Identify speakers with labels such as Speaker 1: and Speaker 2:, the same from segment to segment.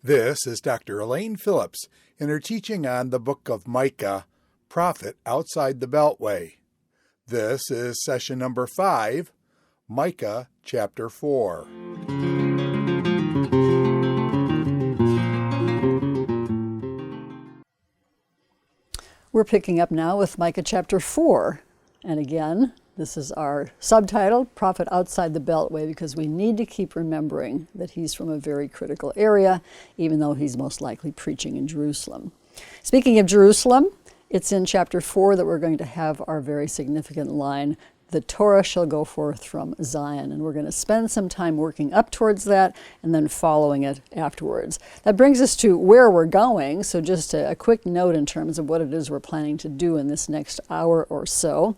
Speaker 1: This is Dr. Elaine Phillips in her teaching on the book of Micah, Prophet Outside the Beltway. This is session number 5, Micah Chapter 4.
Speaker 2: We're picking up now with Micah Chapter 4. And again, this is our subtitle, Prophet Outside the Beltway, because we need to keep remembering that he's from a very critical area, even though he's most likely preaching in Jerusalem. Speaking of Jerusalem, it's in chapter 4 that we're going to have our very significant line, the Torah shall go forth from Zion. And we're going to spend some time working up towards that and then following it afterwards. That brings us to where we're going. So just a quick note in terms of what it is we're planning to do in this next hour or so.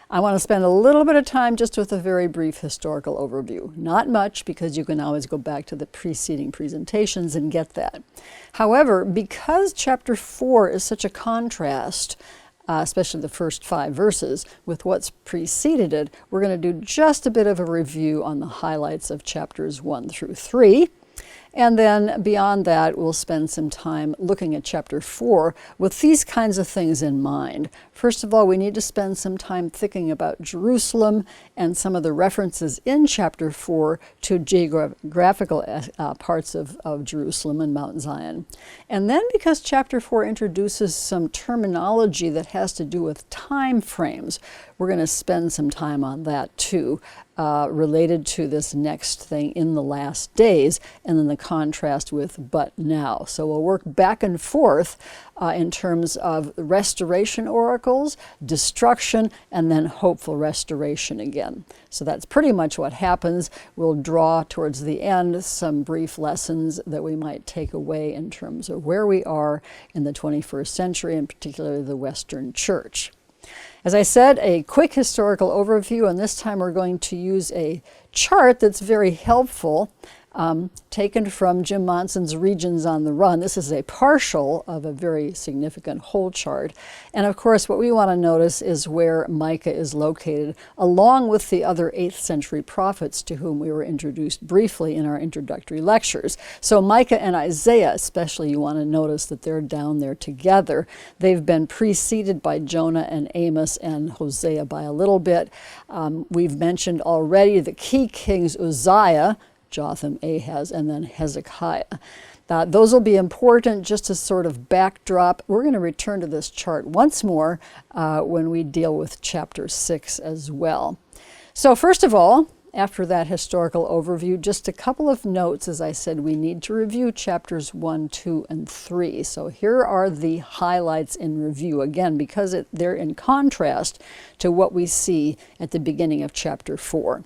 Speaker 2: I want to spend a little bit of time just with a very brief historical overview. Not much, because you can always go back to the preceding presentations and get that. However, because chapter 4 is such a contrast, especially the first 5 verses, with what's preceded it, we're going to do just a bit of a review on the highlights of chapters 1 through 3. And then beyond that, we'll spend some time looking at chapter 4 with these kinds of things in mind. First of all, we need to spend some time thinking about Jerusalem and some of the references in chapter 4 to geographical parts of Jerusalem and Mount Zion. And then, because chapter 4 introduces some terminology that has to do with time frames, we're going to spend some time on that too, related to this next thing, in the last days, and then the contrast with but now. So we'll work back and forth in terms of restoration oracles, destruction, and then hopeful restoration again. So that's pretty much what happens. We'll draw towards the end some brief lessons that we might take away in terms of where we are in the 21st century, and particularly the Western Church. As I said, a quick historical overview, and this time we're going to use a chart that's very helpful, taken from Jim Monson's Regions on the Run. This is a partial of a very significant whole chart. And of course, what we want to notice is where Micah is located, along with the other 8th century prophets to whom we were introduced briefly in our introductory lectures. So Micah and Isaiah, especially, you want to notice that they're down there together. They've been preceded by Jonah and Amos and Hosea by a little bit. We've mentioned already the key kings, Uzziah, Jotham, Ahaz, and then Hezekiah. Those will be important just as sort of backdrop. We're going to return to this chart once more when we deal with chapter 6 as well. So first of all, after that historical overview, just a couple of notes. As I said, we need to review chapters 1, 2, and 3. So here are the highlights in review, again, because they're in contrast to what we see at the beginning of chapter 4.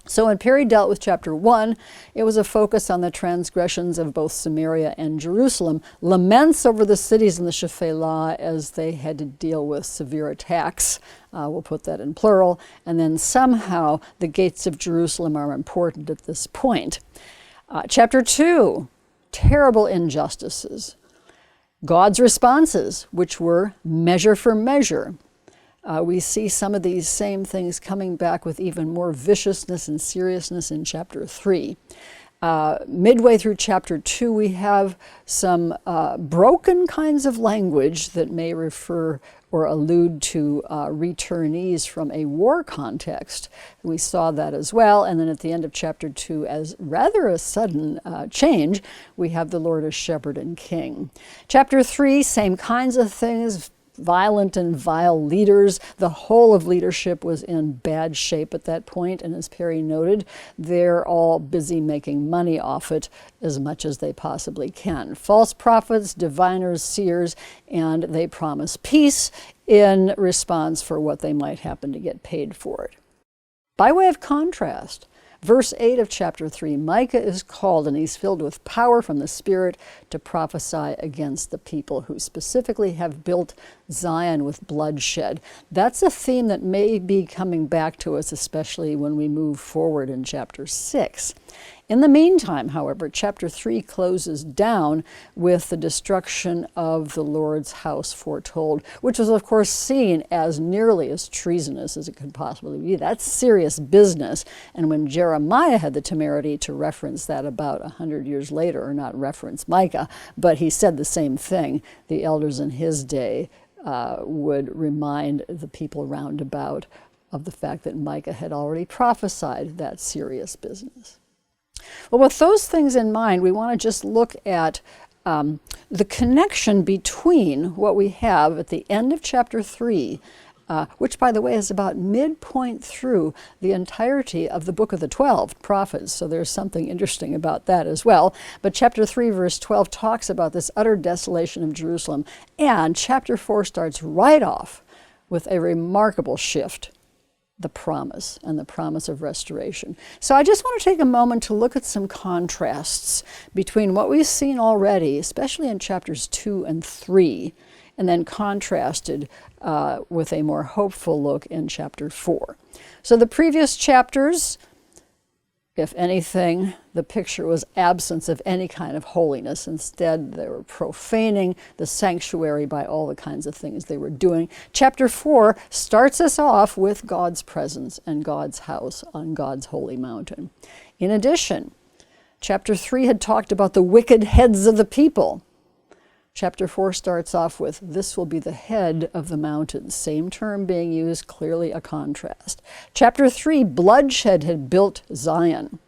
Speaker 2: So when Perry dealt with chapter 1, it was a focus on the transgressions of both Samaria and Jerusalem, laments over the cities in the Shephelah as they had to deal with severe attacks. We'll put that in plural. And then somehow the gates of Jerusalem are important at this point. Chapter 2, terrible injustices. God's responses, which were measure for measure. We see some of these same things coming back with even more viciousness and seriousness in chapter 3. Midway through chapter 2, we have some broken kinds of language that may refer or allude to returnees from a war context. We saw that as well. And then at the end of chapter 2, as rather a sudden change, we have the Lord as shepherd and king. Chapter 3, same kinds of things. Violent and vile leaders. The whole of leadership was in bad shape at that point, and as Perry noted, they're all busy making money off it as much as they possibly can. False prophets, diviners, seers, and they promise peace in response for what they might happen to get paid for it. By way of contrast, verse 8 of chapter 3, Micah is called, and he's filled with power from the Spirit to prophesy against the people who specifically have built Zion with bloodshed. That's a theme that may be coming back to us, especially when we move forward in chapter 6. In the meantime, however, chapter 3 closes down with the destruction of the Lord's house foretold, which was, of course, seen as nearly as treasonous as it could possibly be. That's serious business. And when Jeremiah had the temerity to reference that about 100 years later, or not reference Micah, but he said the same thing, the elders in his day would remind the people round about of the fact that Micah had already prophesied that serious business. Well, with those things in mind, we want to just look at the connection between what we have at the end of chapter 3, which, by the way, is about midpoint through the entirety of the book of the 12 prophets. So there's something interesting about that as well. But chapter 3, verse 12 talks about this utter desolation of Jerusalem. And chapter 4 starts right off with a remarkable shift. The promise and the promise of restoration. So I just want to take a moment to look at some contrasts between what we've seen already, especially in chapters 2 and 3, and then contrasted with a more hopeful look in chapter 4. So the previous chapters, if anything, the picture was absence of any kind of holiness. Instead, they were profaning the sanctuary by all the kinds of things they were doing. Chapter 4 starts us off with God's presence and God's house on God's holy mountain. In addition, chapter 3 had talked about the wicked heads of the people. Chapter 4 starts off with, this will be the head of the mountains. Same term being used, clearly a contrast. Chapter 3, bloodshed had built Zion.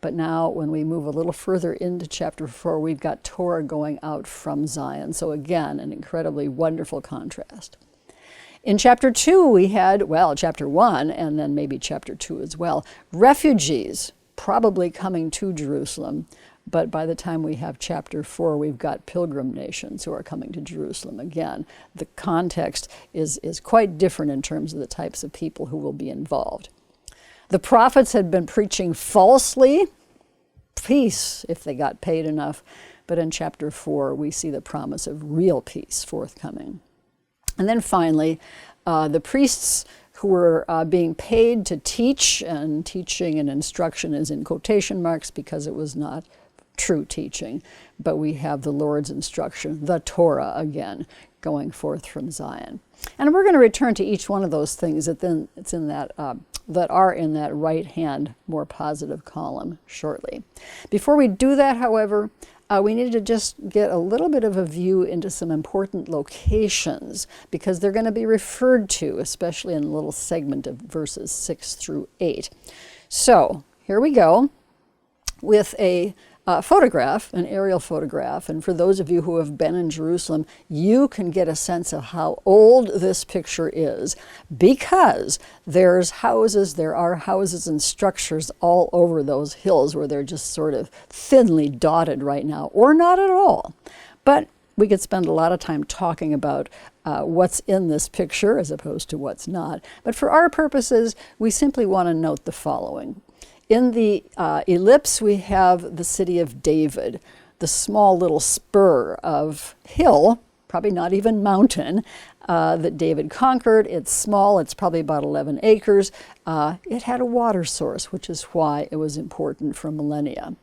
Speaker 2: But now when we move a little further into chapter 4, we've got Torah going out from Zion. So again, an incredibly wonderful contrast. In chapter 2, we had, well, chapter 1, and then maybe chapter 2 as well, refugees probably coming to Jerusalem. But by the time we have chapter 4, we've got pilgrim nations who are coming to Jerusalem again. The context is quite different in terms of the types of people who will be involved. The prophets had been preaching falsely, peace if they got paid enough. But in chapter 4, we see the promise of real peace forthcoming. And then finally, the priests who were being paid to teach, and teaching and instruction is in quotation marks because it was not true teaching, but we have the Lord's instruction, the Torah again, going forth from Zion. And we're going to return to each one of those things that are in that right-hand, more positive column shortly. Before we do that, however, we need to just get a little bit of a view into some important locations because they're going to be referred to, especially in a little segment of verses 6 through 8. So here we go with a photograph, an aerial photograph, and for those of you who have been in Jerusalem, you can get a sense of how old this picture is because there are houses and structures all over those hills where they're just sort of thinly dotted right now, or not at all. But we could spend a lot of time talking about what's in this picture as opposed to what's not. But for our purposes, we simply want to note the following. In the ellipse, we have the city of David, the small little spur of hill, probably not even mountain, that David conquered. It's small. It's probably about 11 acres. It had a water source, which is why it was important for millennia.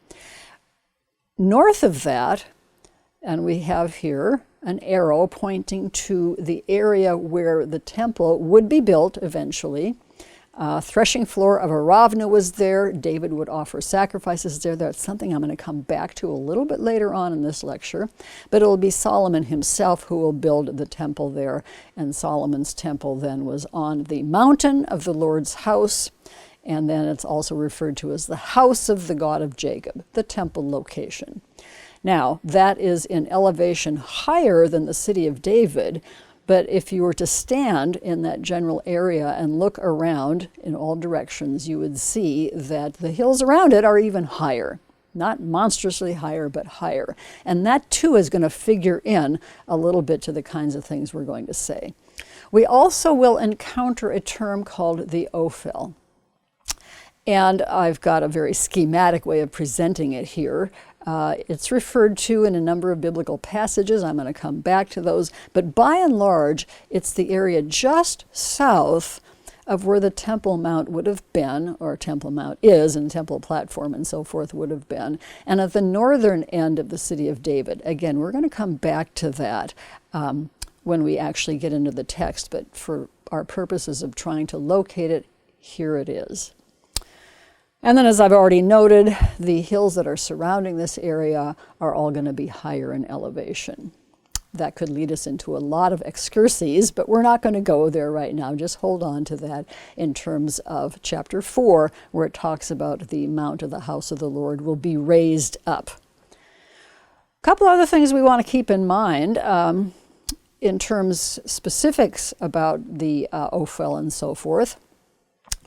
Speaker 2: North of that, and we have here an arrow pointing to the area where the temple would be built eventually. Threshing floor of Aravna was there. David would offer sacrifices there. That's something I'm going to come back to a little bit later on in this lecture. But it will be Solomon himself who will build the temple there. And Solomon's temple then was on the mountain of the Lord's house. And then it's also referred to as the house of the God of Jacob, the temple location. Now, that is in elevation higher than the city of David. But if you were to stand in that general area and look around in all directions, you would see that the hills around it are even higher. Not monstrously higher, but higher. And that too is going to figure in a little bit to the kinds of things we're going to say. We also will encounter a term called the Ophel. And I've got a very schematic way of presenting it here. It's referred to in a number of biblical passages. I'm going to come back to those. But by and large, it's the area just south of where the Temple Mount would have been, or Temple Mount is, and Temple Platform and so forth would have been, and at the northern end of the city of David. Again, we're going to come back to that when we actually get into the text, but for our purposes of trying to locate it, here it is. And then, as I've already noted, the hills that are surrounding this area are all going to be higher in elevation. That could lead us into a lot of excursions, but we're not going to go there right now. Just hold on to that in terms of chapter 4, where it talks about the mount of the house of the Lord will be raised up. A couple other things we want to keep in mind in terms specifics about the Ophel and so forth.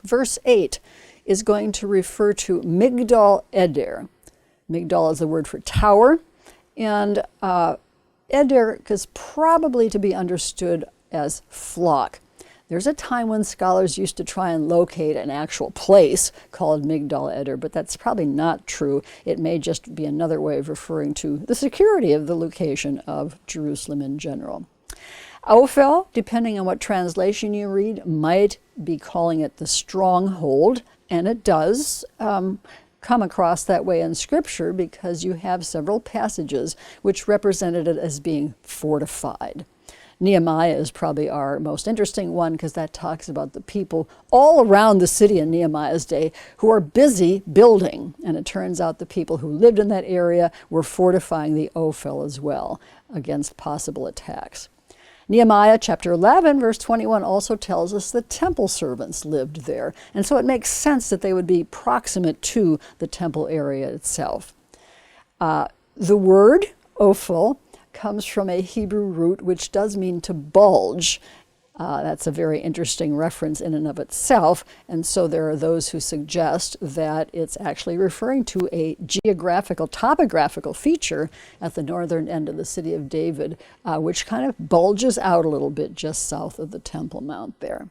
Speaker 2: Verse 8 is going to refer to Migdal Eder. Migdal is the word for tower, and Eder is probably to be understood as flock. There's a time when scholars used to try and locate an actual place called Migdal Eder, but that's probably not true. It may just be another way of referring to the security of the location of Jerusalem in general. Ophel, depending on what translation you read, might be calling it the stronghold, and it does come across that way in Scripture because you have several passages which represented it as being fortified. Nehemiah is probably our most interesting one because that talks about the people all around the city in Nehemiah's day who are busy building. And it turns out the people who lived in that area were fortifying the Ophel as well against possible attacks. Nehemiah chapter 11, verse 21 also tells us the temple servants lived there. And so it makes sense that they would be proximate to the temple area itself. The word Ophel comes from a Hebrew root which does mean to bulge. That's a very interesting reference in and of itself, and so there are those who suggest that it's actually referring to a topographical feature at the northern end of the city of David, which kind of bulges out a little bit just south of the Temple Mount there.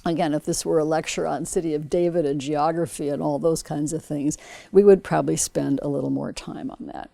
Speaker 2: Again, if this were a lecture on City of David and geography and all those kinds of things, we would probably spend a little more time on that.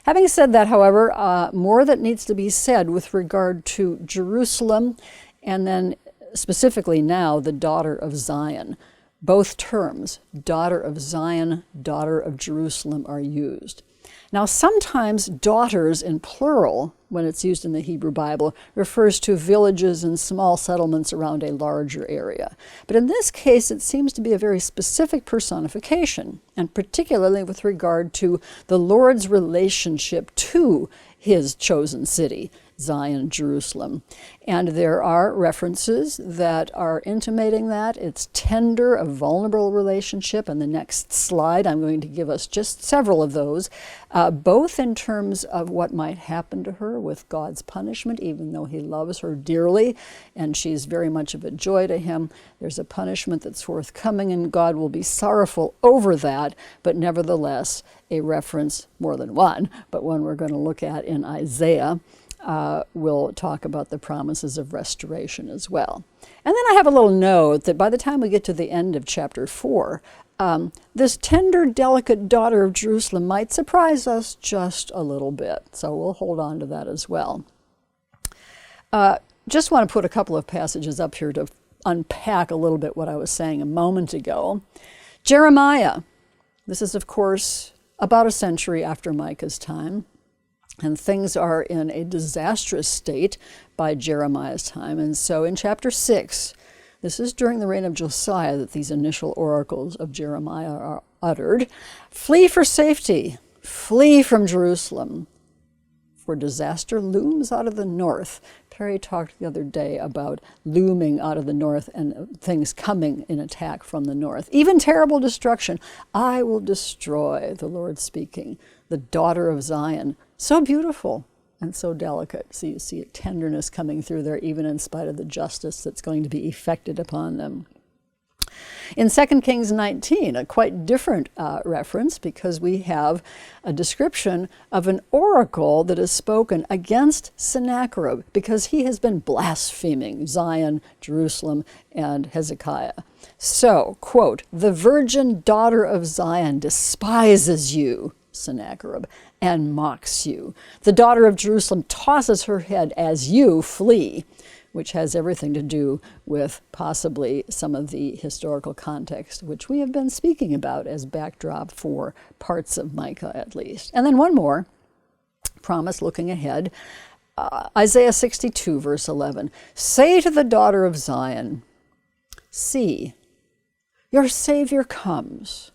Speaker 2: Having said that, however, more that needs to be said with regard to Jerusalem and then specifically now the daughter of Zion. Both terms, daughter of Zion, daughter of Jerusalem, are used. Now, sometimes daughters in plural, when it's used in the Hebrew Bible, refers to villages and small settlements around a larger area. But in this case, it seems to be a very specific personification, and particularly with regard to the Lord's relationship to his chosen city, Zion, Jerusalem. And there are references that are intimating that. It's tender, a vulnerable relationship. And the next slide, I'm going to give us just several of those, both in terms of what might happen to her with God's punishment, even though he loves her dearly, and she's very much of a joy to him. There's a punishment that's forthcoming, and God will be sorrowful over that, but nevertheless, a reference, more than one, but one we're going to look at in Isaiah, will talk about the promises of restoration as well. And then I have a little note that by the time we get to the end of chapter 4, this tender, delicate daughter of Jerusalem might surprise us just a little bit. So we'll hold on to that as well. Just want to put a couple of passages up here to unpack a little bit what I was saying a moment ago. Jeremiah. This is, of course, about a century after Micah's time. And things are in a disastrous state by Jeremiah's time. And so in chapter 6, this is during the reign of Josiah that these initial oracles of Jeremiah are uttered. Flee for safety, flee from Jerusalem, for disaster looms out of the north. Perry talked the other day about looming out of the north and things coming in attack from the north. Even terrible destruction. I will destroy, the Lord speaking, the daughter of Zion. So beautiful and so delicate. So you see a tenderness coming through there, even in spite of the justice that's going to be effected upon them. In 2 Kings 19, a quite different reference, because we have a description of an oracle that is spoken against Sennacherib, because he has been blaspheming Zion, Jerusalem, and Hezekiah. So, quote, "The virgin daughter of Zion despises you, Sennacherib, and mocks you. The daughter of Jerusalem tosses her head as you flee, which has everything to do with possibly some of the historical context, which we have been speaking about as backdrop for parts of Micah at least. And then one more promise looking ahead. Isaiah 62, verse 11. Say to the daughter of Zion, see, your Savior comes.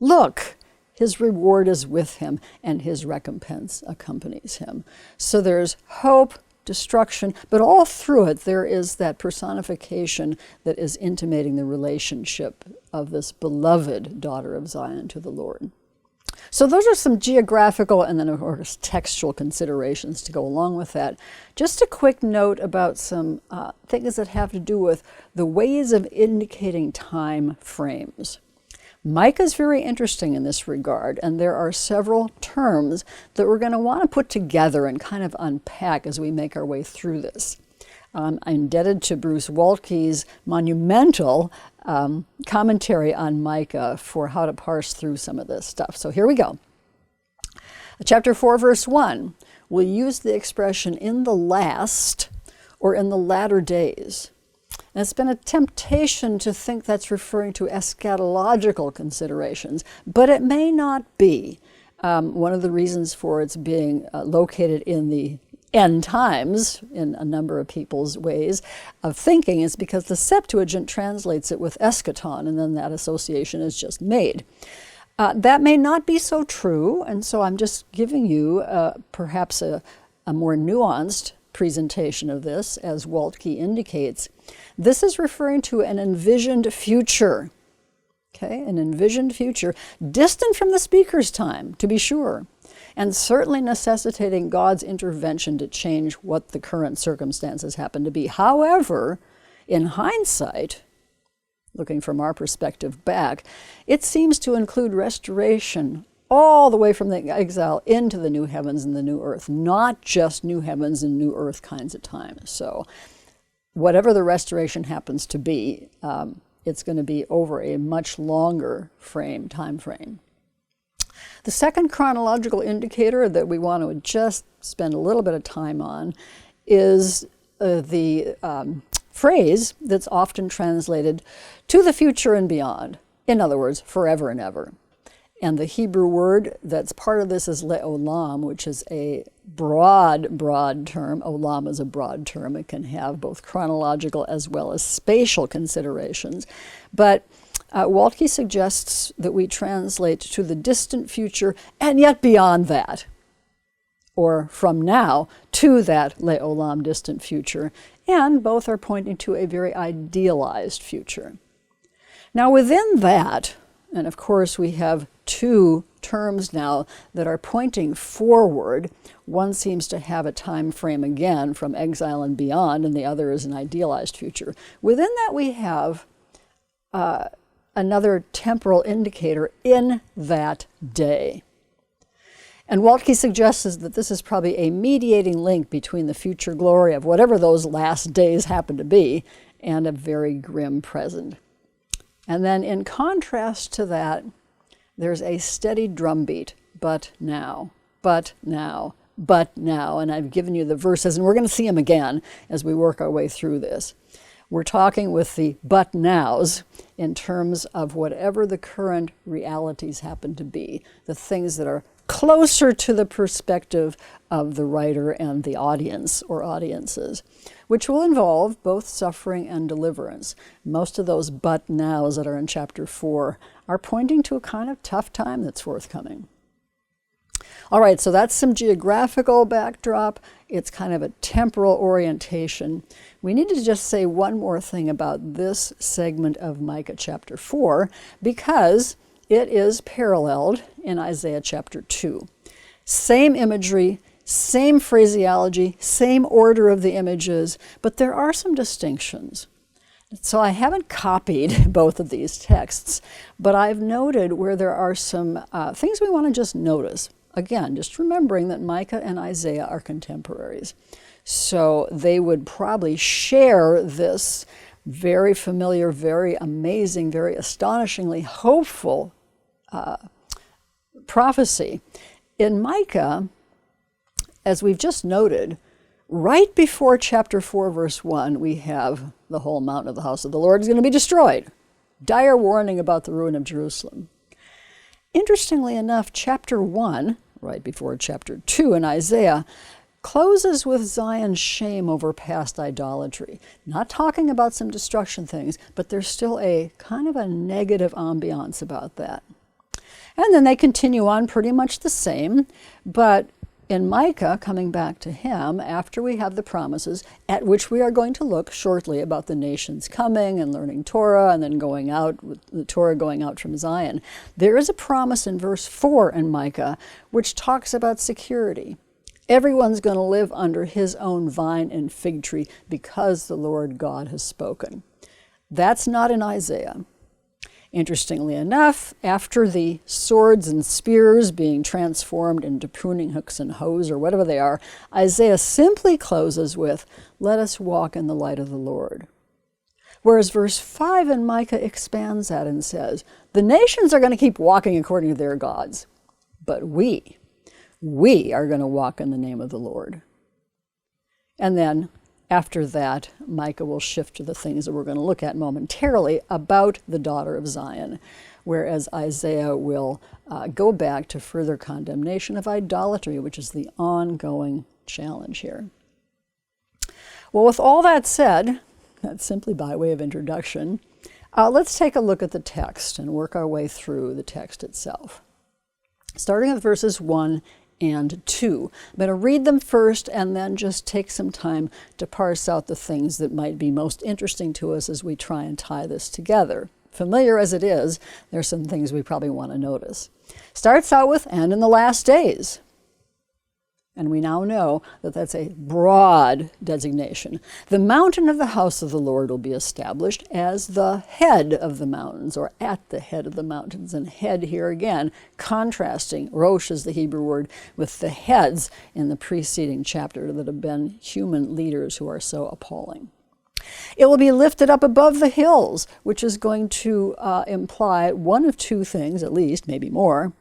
Speaker 2: Look, his reward is with him, and his recompense accompanies him. So there's hope, destruction, but all through it there is that personification that is intimating the relationship of this beloved daughter of Zion to the Lord. So those are some geographical and then, of course, textual considerations to go along with that. Just a quick note about some things that have to do with the ways of indicating time frames. Micah is very interesting in this regard, and there are several terms that we're going to want to put together and kind of unpack as we make our way through this. I'm indebted to Bruce Waltke's monumental commentary on Micah for how to parse through some of this stuff. So here we go. Chapter 4, verse 1, we'll use the expression in the last or in the latter days. And it's been a temptation to think that's referring to eschatological considerations, but it may not be. One of the reasons for its being located in the end times, in a number of people's ways of thinking, is because the Septuagint translates it with eschaton, and then that association is just made. That may not be so true, and so I'm just giving you perhaps a more nuanced presentation of this, as Waltke indicates. This is referring to an envisioned future, okay? An envisioned future, distant from the speaker's time, to be sure, and certainly necessitating God's intervention to change what the current circumstances happen to be. However, in hindsight, looking from our perspective back, it seems to include restoration all the way from the exile into the new heavens and the new earth, not just new heavens and new earth kinds of times. So whatever the restoration happens to be, it's going to be over a much longer time frame. The second chronological indicator that we want to just spend a little bit of time on is the phrase that's often translated to the future and beyond. In other words, forever and ever. And the Hebrew word that's part of this is le'olam, which is a broad term. Olam is a broad term. It can have both chronological as well as spatial considerations. But Waltke suggests that we translate to the distant future and yet beyond that, or from now to that le'olam distant future. And both are pointing to a very idealized future. Now within that, and of course we have two terms now that are pointing forward. One seems to have a time frame again from exile and beyond, and the other is an idealized future. Within that we have another temporal indicator, in that day. And Waltke suggests that this is probably a mediating link between the future glory of whatever those last days happen to be and a very grim present. And then in contrast to that, there's a steady drumbeat, but now, but now, but now. And I've given you the verses, and we're going to see them again as we work our way through this. We're talking with the but nows in terms of whatever the current realities happen to be, the things that are closer to the perspective of the writer and the audience or audiences, which will involve both suffering and deliverance. Most of those but nows that are in chapter 4 are pointing to a kind of tough time that's forthcoming. All right, so that's some geographical backdrop. It's kind of a temporal orientation. We need to just say one more thing about this segment of Micah chapter 4, because it is paralleled in Isaiah chapter 2. Same imagery, same phraseology, same order of the images, but there are some distinctions. So I haven't copied both of these texts, but I've noted where there are some things we want to just notice. Again, just remembering that Micah and Isaiah are contemporaries. So they would probably share this very familiar, very amazing, very astonishingly hopeful prophecy. In Micah, as we've just noted, right before chapter 4, verse 1, we have the whole mountain of the house of the Lord is going to be destroyed. Dire warning about the ruin of Jerusalem. Interestingly enough, chapter 1, right before chapter 2 in Isaiah, closes with Zion's shame over past idolatry. Not talking about some destruction things, but there's still a kind of a negative ambiance about that. And then they continue on pretty much the same, but in Micah, coming back to him, after we have the promises, at which we are going to look shortly about the nations coming and learning Torah and then going out, with the Torah going out from Zion, there is a promise in verse 4 in Micah which talks about security. Everyone's going to live under his own vine and fig tree because the Lord God has spoken. That's not in Isaiah. Interestingly enough, after the swords and spears being transformed into pruning hooks and hoes or whatever they are, Isaiah simply closes with, "Let us walk in the light of the Lord." Whereas verse 5 in Micah expands that and says, the nations are going to keep walking according to their gods, but we are going to walk in the name of the Lord. And then after that, Micah will shift to the things that we're going to look at momentarily about the daughter of Zion, whereas Isaiah will go back to further condemnation of idolatry, which is the ongoing challenge here. Well, with all that said, that's simply by way of introduction, let's take a look at the text and work our way through the text itself. Starting with verses 1 and 2. I'm going to read them first and then just take some time to parse out the things that might be most interesting to us as we try and tie this together. Familiar as it is, there's some things we probably want to notice. Starts out with, "and in the last days." And we now know that that's a broad designation. The mountain of the house of the Lord will be established as the head of the mountains, or at the head of the mountains. And head here again, contrasting, rosh is the Hebrew word, with the heads in the preceding chapter that have been human leaders who are so appalling. It will be lifted up above the hills, which is going to imply one of two things, at least, maybe more.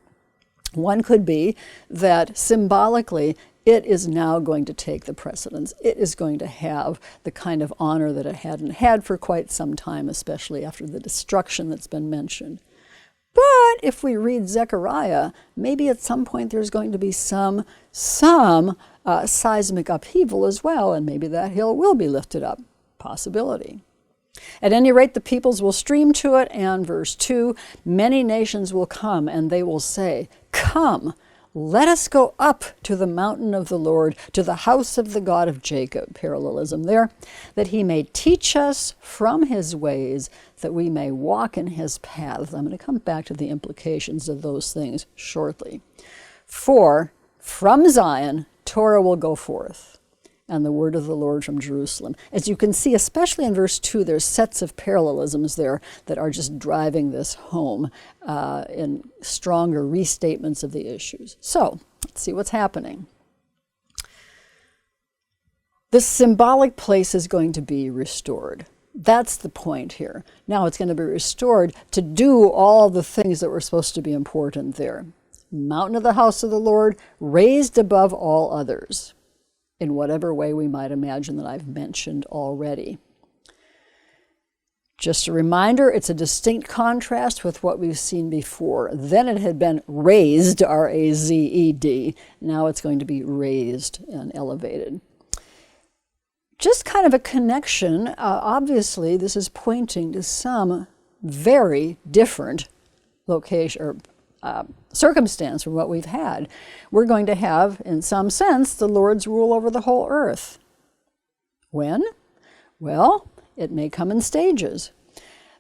Speaker 2: One could be that symbolically it is now going to take the precedence. It is going to have the kind of honor that it hadn't had for quite some time, especially after the destruction that's been mentioned. But if we read Zechariah, maybe at some point there's going to be some seismic upheaval as well, and maybe that hill will be lifted up. Possibility. At any rate, the peoples will stream to it, and verse 2, "Many nations will come, and they will say, 'Come, let us go up to the mountain of the Lord, to the house of the God of Jacob,'" parallelism there, "that he may teach us from his ways, that we may walk in his paths." I'm going to come back to the implications of those things shortly. "For from Zion Torah will go forth, and the word of the Lord from Jerusalem." As you can see, especially in verse 2, there's sets of parallelisms there that are just driving this home in stronger restatements of the issues. So, let's see what's happening. This symbolic place is going to be restored. That's the point here. Now it's going to be restored to do all the things that were supposed to be important there. Mountain of the house of the Lord, raised above all others, in whatever way we might imagine that I've mentioned already. Just a reminder, it's a distinct contrast with what we've seen before. Then it had been razed, R-A-Z-E-D. Now it's going to be raised and elevated. Just kind of a connection. Obviously, this is pointing to some very different location or circumstance from what we've had. We're going to have, in some sense, the Lord's rule over the whole earth. When? Well, it may come in stages.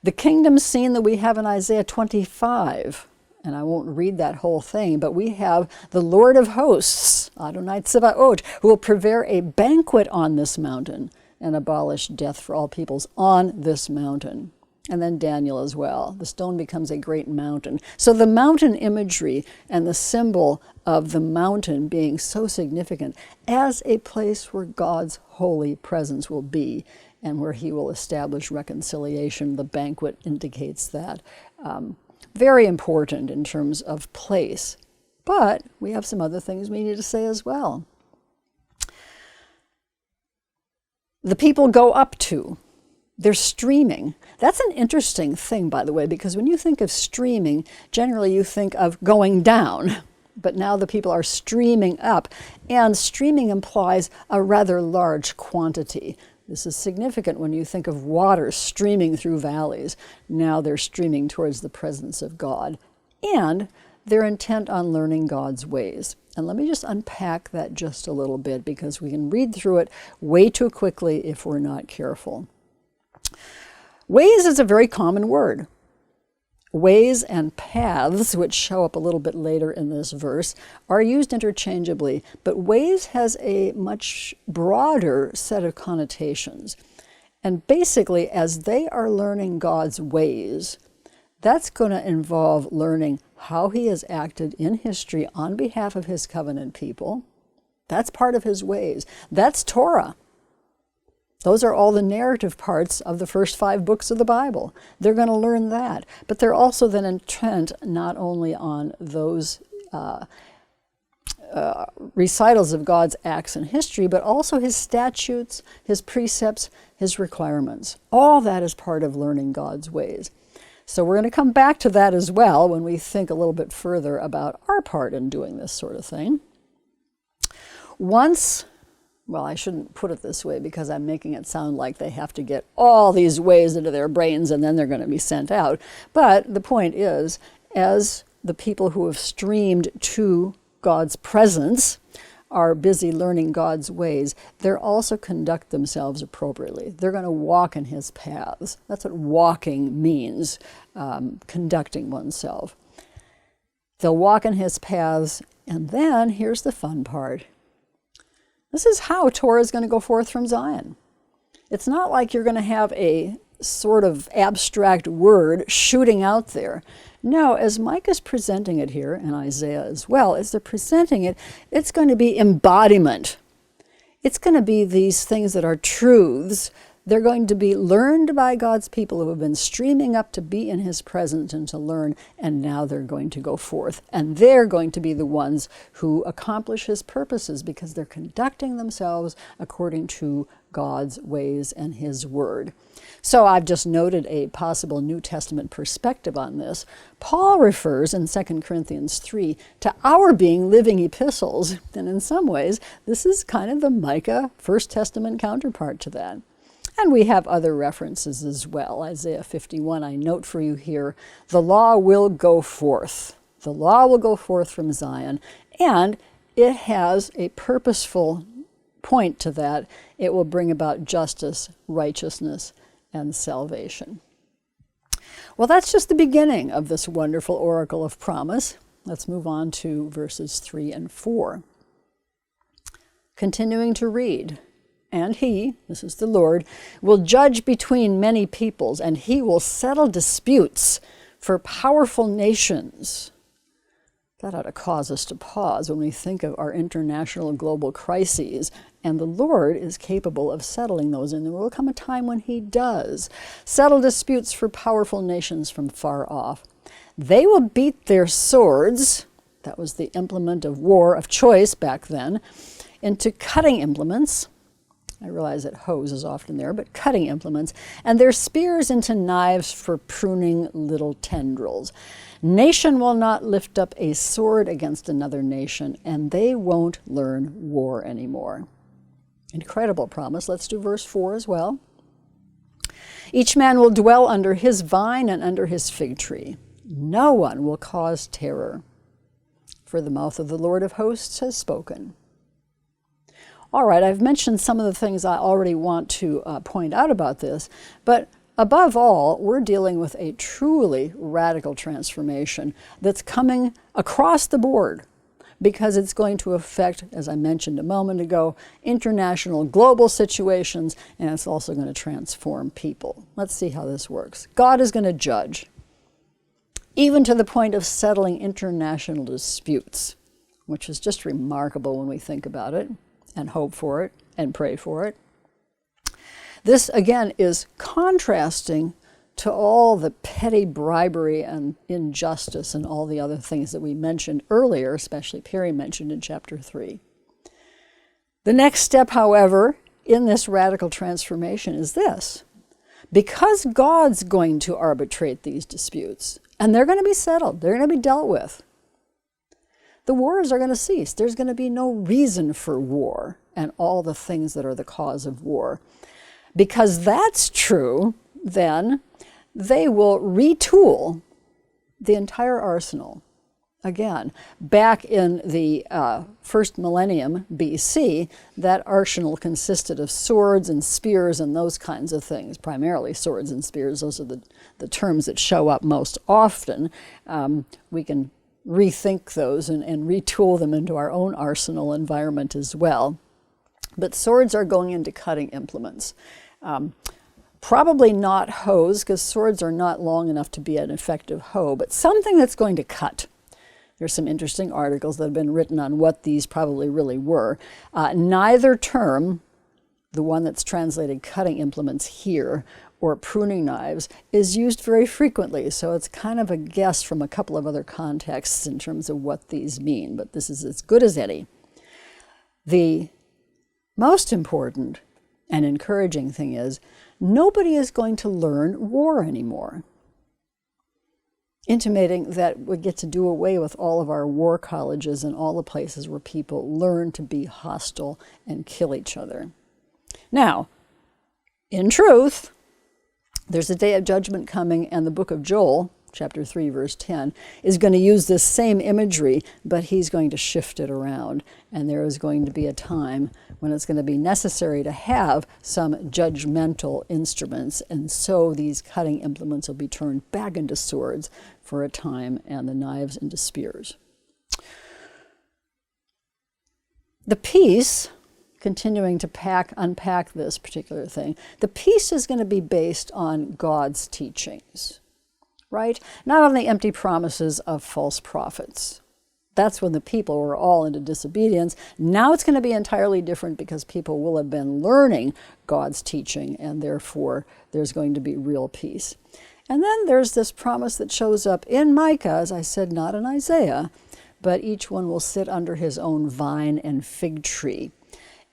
Speaker 2: The kingdom scene that we have in Isaiah 25, and I won't read that whole thing, but we have the Lord of hosts, Adonai Tsevaot, who will prepare a banquet on this mountain and abolish death for all peoples on this mountain. And then Daniel as well. The stone becomes a great mountain. So the mountain imagery and the symbol of the mountain being so significant as a place where God's holy presence will be and where he will establish reconciliation. The banquet indicates that. Very important in terms of place. But we have some other things we need to say as well. The people go up to. They're streaming. That's an interesting thing, by the way, because when you think of streaming, generally you think of going down. But now the people are streaming up, and streaming implies a rather large quantity. This is significant when you think of water streaming through valleys. Now they're streaming towards the presence of God, and they're intent on learning God's ways. And let me just unpack that just a little bit, because we can read through it way too quickly if we're not careful. Ways is a very common word. Ways and paths, which show up a little bit later in this verse, are used interchangeably, but ways has a much broader set of connotations. And basically, as they are learning God's ways, that's going to involve learning how he has acted in history on behalf of his covenant people. That's part of his ways. That's Torah. Those are all the narrative parts of the first 5 books of the Bible. They're going to learn that. But they're also then intent not only on those recitals of God's acts in history, but also his statutes, his precepts, his requirements. All that is part of learning God's ways. So we're going to come back to that as well when we think a little bit further about our part in doing this sort of thing. Well, I shouldn't put it this way because I'm making it sound like they have to get all these ways into their brains and then they're going to be sent out. But the point is, as the people who have streamed to God's presence are busy learning God's ways, they're also conduct themselves appropriately. They're going to walk in his paths. That's what walking means, conducting oneself. They'll walk in his paths, and then here's the fun part. This is how Torah is going to go forth from Zion. It's not like you're going to have a sort of abstract word shooting out there. No, as Micah's presenting it here, and Isaiah as well, as they're presenting it, it's going to be embodiment. It's going to be these things that are truths. They're going to be learned by God's people who have been streaming up to be in his presence and to learn, and now they're going to go forth. And they're going to be the ones who accomplish his purposes because they're conducting themselves according to God's ways and his word. So I've just noted a possible New Testament perspective on this. Paul refers in 2 Corinthians 3 to our being living epistles, and in some ways this is kind of the Micah First Testament counterpart to that. And we have other references as well. Isaiah 51, I note for you here, the law will go forth. The law will go forth from Zion, and it has a purposeful point to that. It will bring about justice, righteousness, and salvation. Well, that's just the beginning of this wonderful oracle of promise. Let's move on to verses 3 and 4. Continuing to read. And he, this is the Lord, will judge between many peoples, and he will settle disputes for powerful nations. That ought to cause us to pause when we think of our international global crises, and the Lord is capable of settling those, and there will come a time when he does. Settle disputes for powerful nations from far off. They will beat their swords, that was the implement of war of choice back then, into cutting implements. I realize that hoes is often there, but cutting implements, and their spears into knives for pruning little tendrils. Nation will not lift up a sword against another nation, and they won't learn war anymore. Incredible promise. Let's do verse 4 as well. Each man will dwell under his vine and under his fig tree. No one will cause terror, for the mouth of the Lord of hosts has spoken. All right, I've mentioned some of the things I already want to point out about this, but above all, we're dealing with a truly radical transformation that's coming across the board because it's going to affect, as I mentioned a moment ago, international global situations, and it's also going to transform people. Let's see how this works. God is going to judge, even to the point of settling international disputes, which is just remarkable when we think about it, and hope for it, and pray for it. This, again, is contrasting to all the petty bribery and injustice and all the other things that we mentioned earlier, especially Perry mentioned in chapter 3. The next step, however, in this radical transformation is this. Because God's going to arbitrate these disputes, and they're going to be settled, they're going to be dealt with, the wars are going to cease. There's going to be no reason for war and all the things that are the cause of war. Because that's true, then they will retool the entire arsenal. Again, back in the first millennium BC, that arsenal consisted of swords and spears and those kinds of things, primarily swords and spears. Those are the terms that show up most often. We can rethink those and retool them into our own arsenal environment as well. But swords are going into cutting implements. Probably not hoes, because swords are not long enough to be an effective hoe, but something that's going to cut. There's some interesting articles that have been written on what these probably really were. Neither term, the one that's translated cutting implements here, or pruning knives, is used very frequently, so it's kind of a guess from a couple of other contexts in terms of what these mean, but this is as good as any. The most important and encouraging thing is, nobody is going to learn war anymore, intimating that we get to do away with all of our war colleges and all the places where people learn to be hostile and kill each other. Now, in truth, there's a day of judgment coming, and the book of Joel, chapter 3, verse 10, is going to use this same imagery, but he's going to shift it around. And there is going to be a time when it's going to be necessary to have some judgmental instruments, and so these cutting implements will be turned back into swords for a time, and the knives into spears. The peace, continuing to unpack this particular thing, the peace is going to be based on God's teachings. Right? Not on the empty promises of false prophets. That's when the people were all into disobedience. Now it's going to be entirely different because people will have been learning God's teaching, and therefore there's going to be real peace. And then there's this promise that shows up in Micah, as I said, not in Isaiah, but each one will sit under his own vine and fig tree.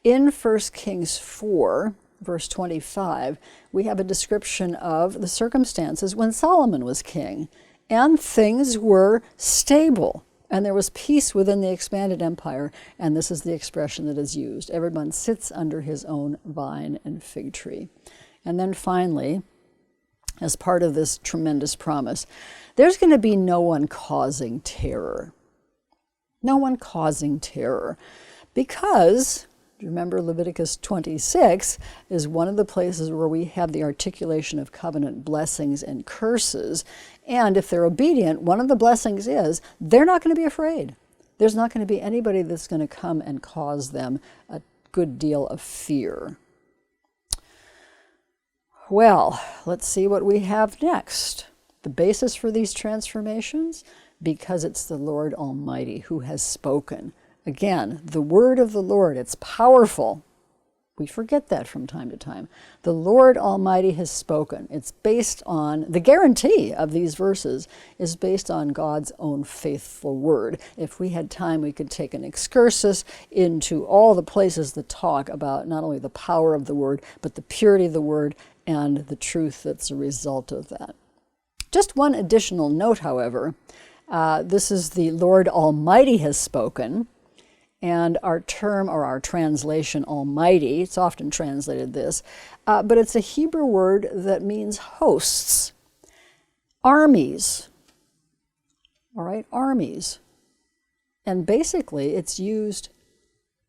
Speaker 2: In 1 Kings 4, verse 25, we have a description of the circumstances when Solomon was king, and things were stable, and there was peace within the expanded empire, and this is the expression that is used. Everyone sits under his own vine and fig tree. And then finally, as part of this tremendous promise, there's going to be no one causing terror. No one causing terror, because remember, Leviticus 26 is one of the places where we have the articulation of covenant blessings and curses. And if they're obedient, one of the blessings is they're not going to be afraid. There's not going to be anybody that's going to come and cause them a good deal of fear. Well, let's see what we have next. The basis for these transformations, because it's the Lord Almighty who has spoken. Again, the word of the Lord, it's powerful. We forget that from time to time. The Lord Almighty has spoken. It's based on, the guarantee of these verses is based on God's own faithful word. If we had time, we could take an excursus into all the places that talk about not only the power of the word, but the purity of the word and the truth that's a result of that. Just one additional note, however. This is the Lord Almighty has spoken. And our term, or our translation, Almighty, it's often translated this, but it's a Hebrew word that means hosts, armies, all right, armies. And basically it's used,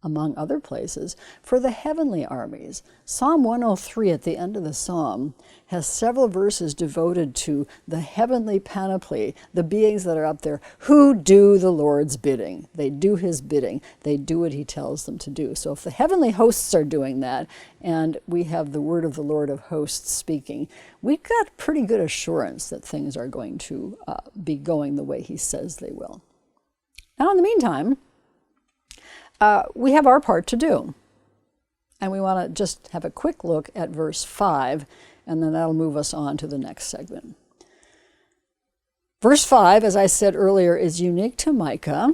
Speaker 2: among other places, for the heavenly armies. Psalm 103 at the end of the psalm has several verses devoted to the heavenly panoply, the beings that are up there, who do the Lord's bidding. They do his bidding. They do what he tells them to do. So if the heavenly hosts are doing that, and we have the word of the Lord of hosts speaking, we've got pretty good assurance that things are going to be going the way he says they will. Now, in the meantime, we have our part to do. And we want to just have a quick look at verse 5 and then that'll move us on to the next segment. Verse 5, as I said earlier, is unique to Micah.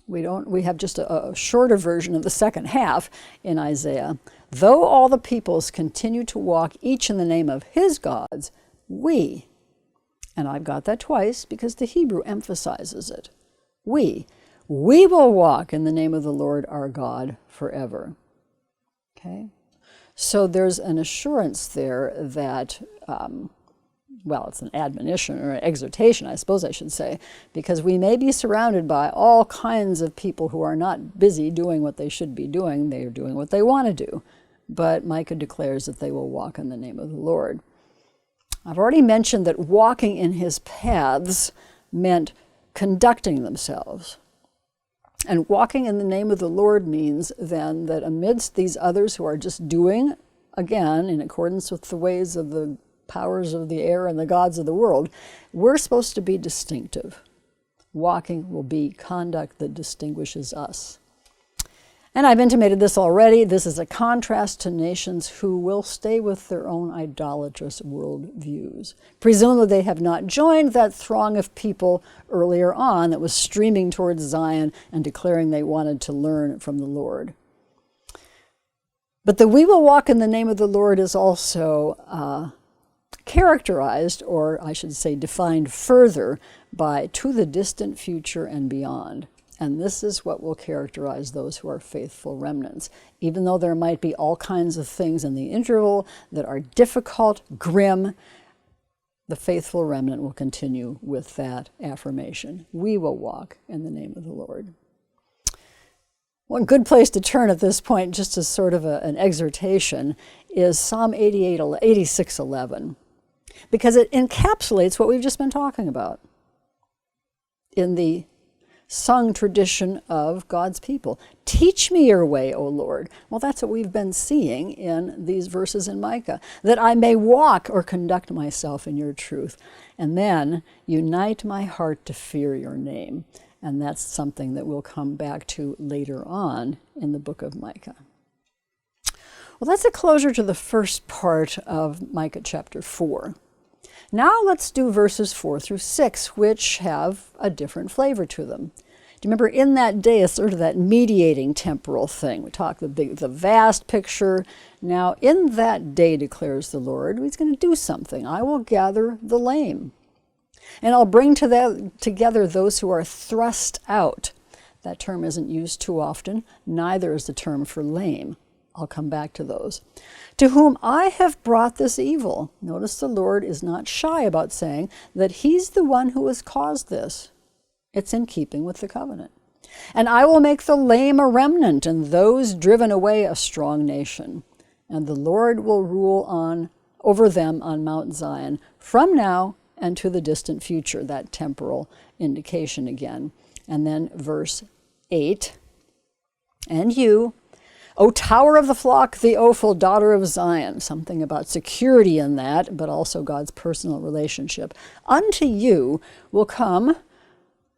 Speaker 2: We have just a shorter version of the second half in Isaiah. Though all the peoples continue to walk each in the name of his gods, we, and I've got that twice because the Hebrew emphasizes it, we will walk in the name of the Lord our God forever. Okay? So there's an assurance there that, it's an admonition or an exhortation, I suppose I should say, because we may be surrounded by all kinds of people who are not busy doing what they should be doing. They are doing what they want to do. But Micah declares that they will walk in the name of the Lord. I've already mentioned that walking in his paths meant conducting themselves. And walking in the name of the Lord means then that amidst these others who are just doing, again, in accordance with the ways of the powers of the air and the gods of the world, we're supposed to be distinctive. Walking will be conduct that distinguishes us. And I've intimated this already. This is a contrast to nations who will stay with their own idolatrous worldviews. Presumably they have not joined that throng of people earlier on that was streaming towards Zion and declaring they wanted to learn from the Lord. But the we will walk in the name of the Lord is also characterized, or I should say defined further, by to the distant future and beyond. And this is what will characterize those who are faithful remnants. Even though there might be all kinds of things in the interval that are difficult, grim, the faithful remnant will continue with that affirmation. We will walk in the name of the Lord. One good place to turn at this point, just as sort of an exhortation, is Psalm 86:11, because it encapsulates what we've just been talking about in the sung tradition of God's people. Teach me your way, O Lord. Well, that's what we've been seeing in these verses in Micah, that I may walk or conduct myself in your truth. And then unite my heart to fear your name. And that's something that we'll come back to later on in the book of Micah. Well, that's a closure to the first part of Micah chapter 4. Now let's do verses 4 through 6, which have a different flavor to them. Do you remember in that day, it's sort of that mediating temporal thing. We talked the vast picture. Now in that day, declares the Lord, he's going to do something. I will gather the lame, and I'll bring together those who are thrust out. That term isn't used too often. Neither is the term for lame. I'll come back to those. To whom I have brought this evil. Notice the Lord is not shy about saying that he's the one who has caused this. It's in keeping with the covenant. And I will make the lame a remnant, and those driven away a strong nation. And the Lord will rule over them on Mount Zion from now and to the distant future, that temporal indication again. And then verse 8, and you, O tower of the flock, the Ophel, daughter of Zion, something about security in that, but also God's personal relationship. Unto you will come,